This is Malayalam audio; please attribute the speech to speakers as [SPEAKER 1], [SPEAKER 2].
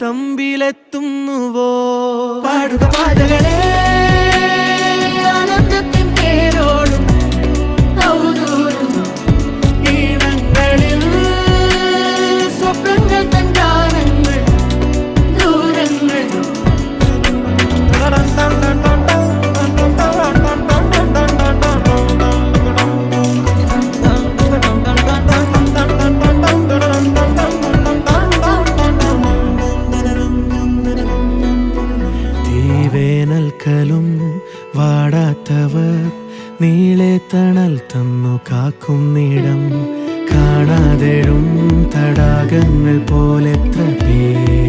[SPEAKER 1] തമ്പിലെത്തുന്നുവോ
[SPEAKER 2] പാടുക പാതകളെ ആനന്ദത്തിൻ തേരോടും ഔദൂരും ഈണങ്ങളിൽ സ്വപ്നങ്ങൾ തൻ ഗാനങ്ങൾ ദൂരങ്ങൾ
[SPEAKER 1] വേനൽക്കലും വാടാത്തവർ നീളെ തണൽ തന്നു കാക്കുന്നിടം കാണാതെഴും തടാകങ്ങൾ പോലെത്ര പേർ